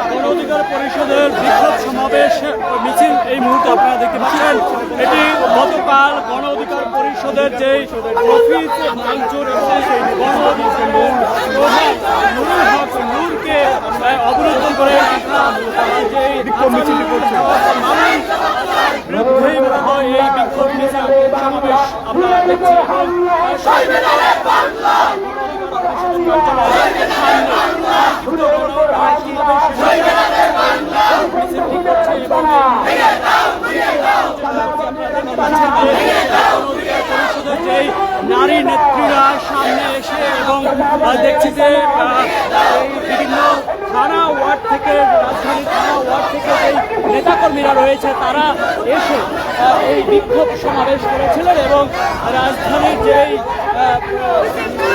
গণ অধিকার পরিষদের বিক্ষোভ সমাবেশ মিছিল এই মুহূর্তে আপনারা দেখতে পাচ্ছেন। এটি গতকাল গণ অধিকার পরিষদের যে অফিস ভাঙচুর এবং নুরুল হক নূরকে অবরোধ করে যে বিক্ষোভ মিছিলটি করছে বিরুদ্ধেই মূলত এই বিক্ষোভ মিছিল সমাবেশ আপনারা দেখছেন। নারী নেত্রীরা সামনে এসে এবং দেখছি যে বিভিন্ন থানা ওয়ার্ড থেকে রাজধানীর থানা ওয়ার্ড থেকে যেই নেতাকর্মীরা রয়েছে তারা এসে এই বিক্ষোভ সমাবেশ করেছিলেন এবং রাজধানীর যেই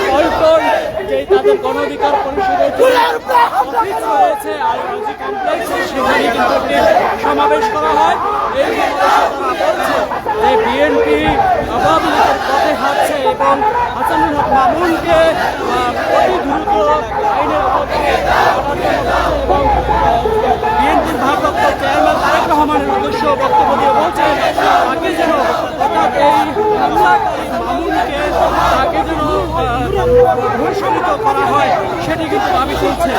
পল্টন যেই তাদের গণ অধিকার পরিষদের অফিস রয়েছে আইওজি কমপ্লেক্সে সেখানে কিন্তু একটি সমাবেশ করা হয়। এই সমাবেশে তারা বলছে যে বিএনপি আওয়ামী লীগের পথে হাঁটছে এবং হাসানুল হক মামুনকে অতি দ্রুত আইনের আওতায় এবং বিএনপির ভারপ্রাপ্ত চেয়ারম্যান তারেক রহমানের উদ্দেশ্য বক্তব্য দিয়ে বলছেন তাকে যেন অর্থাৎ এই হামলাকারী মামুনকে তাকে যেন ধর্ষণিত করা হয় সেটি কিন্তু দাবি করছে।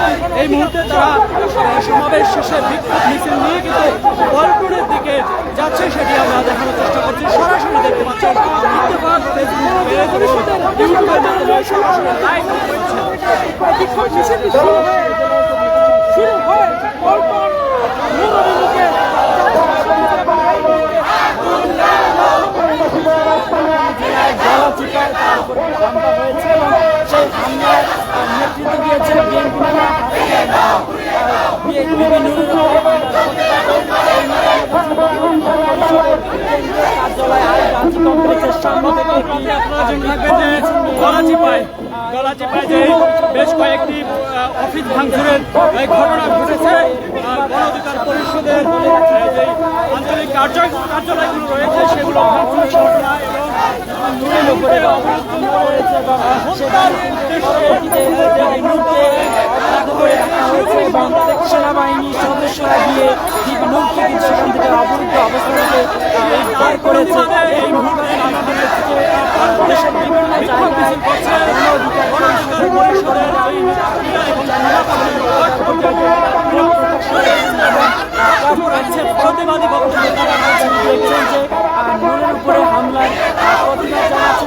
এই মুহূর্তে তারা সমাবেশ শেষে বিক্ষোভ মিছিল নিয়ে কিন্তু পল্টনের দিকে যাচ্ছে সেটি আমরা দেখানোর চেষ্টা করছি। সরাসরি দেখতে পাচ্ছেন ইত্তেফাক ফেসবুক পেজ এবং ইউটিউবের মাধ্যমে সরাসরি লাইভ হচ্ছে। বিক্ষোভ মিছিলটি শুরু হয় পল্টন নুরুলকে গলাচিপায় তার উপরে হামলা হয়েছে এবং সেই হামলার নেতৃত্ব দিয়েছে বিএনপি গলাচিপায় যে বেশ কয়েকটি অফিস ভাঙচুরের ঘটনা ঘটেছে। গণ অধিকার পরিষদের যে আঞ্চলিক কার্যালয়গুলো রয়েছে সেগুলো ভাঙচুরের ঘটনা এবং নুরের উপরে সেনাবাহিনীর সদস্যরা গিয়ে নূরকে কিন্তু সেখান থেকে অবরুদ্ধ অবস্থাতে বের করেছে। এই মুহূর্তে দেশের বিভিন্ন জায়গায় প্রতিবাদী বক্তব্য তারা দেখছেন যে নুরের উপরে হামলার প্রতিবাদ জানাচ্ছে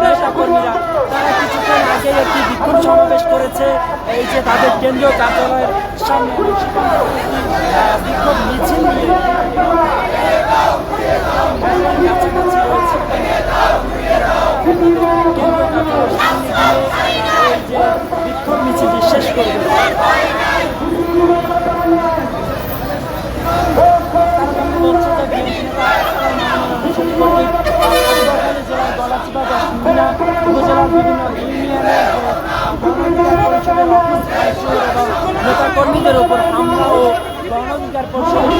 নেতা কর্মীরা। তারা কিছুক্ষণ আগে একটি বিক্ষোভ সমাবেশ করেছে এই যে তাদের কেন্দ্রীয় কার্যালয়ের সামনে বিক্ষোভ মিছিল নিয়ে বিক্ষোভ মিছিলটি শেষ করবে। উপজেলার বিভিন্ন নেতা কর্মীদের উপর হামলা ও গণ অধিকার পরিষদের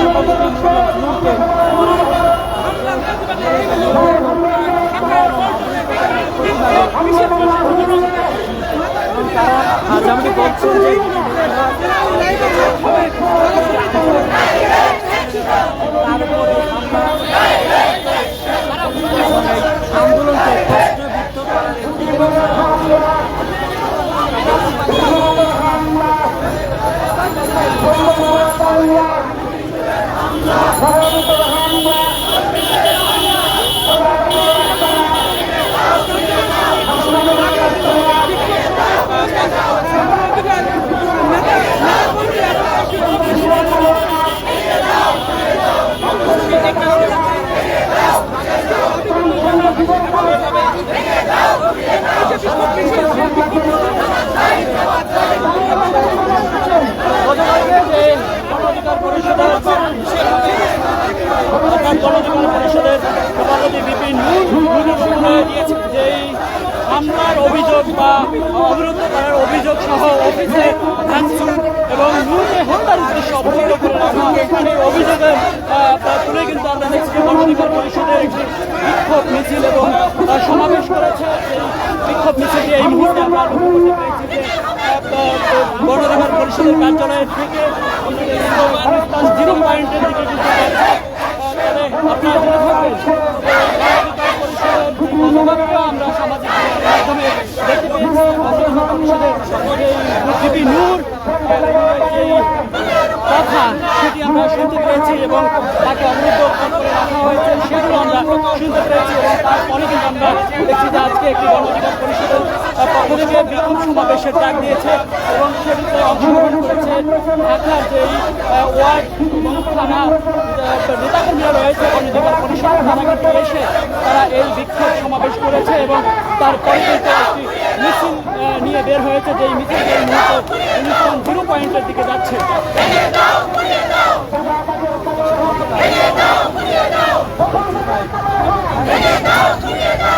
আজ আমি বলছি যে আন্দোলনকে প্রশ্নবিদ্ধ পরিষদের সভাপতি বিপিন দিয়েছেন যে হামলার অভিযোগ বা অবরুদ্ধ করার অভিযোগ সহ অফিসে ভাঙচুর এবং নূরকে হত্যার উদ্দেশ্যে অবরুদ্ধ করে রাখা এখানে অভিযোগের তুলে কিন্তু আমরা দেখছি গণ অধিকার পরিষদের একটি বিক্ষোভ মিছিল এবং সমাবেশ করেছে। বিক্ষোভ মিছিলটি এই মুহূর্তে আমরা লক্ষ্য করতে পেরেছি যে গণঅধিকার পরিষদের কার্যালয় থেকে গুলিস্তান 0 পয়েন্টের দিকে কিন্তু যাচ্ছে। তবে আপনারা জেনে থাকবেন গণঅধিকার পরিষদের গণমাধ্যমে আমরা সামাজিক মাধ্যমে দেখতে পেয়েছি গণঅধিকার পরিষদের বুদ্ধিজীবী নূর এই কথা সেটি আমরা শুনতে পেয়েছি এবং তাকে অবরুদ্ধ করে রাখা হয়েছে সেগুলো আমরা শুনতে পেরেছি এবং তারপরে কিন্তু আমরা দেখছি যে আজকে একটি গণঅধিকার পরিষদের পক্ষ থেকে বিক্ষোভ সমাবেশের ডাক দিয়েছে এবং সেটিতে অংশগ্রহণ করেছে ঢাকার যেই ওয়ার্ড এবং থানা নেতাকর্মীরা রয়েছে গণঅধিকার পরিষদ তারা কিন্তু এসে তারা এই বিক্ষোভ সমাবেশ করেছে এবং তারপরে কিন্তু একটি মিছিল নিয়ে বের হয়েছে যেই মিছিল এই মুহূর্তে গুলিস্তান 0 পয়েন্টের দিকে যাচ্ছে। Get down!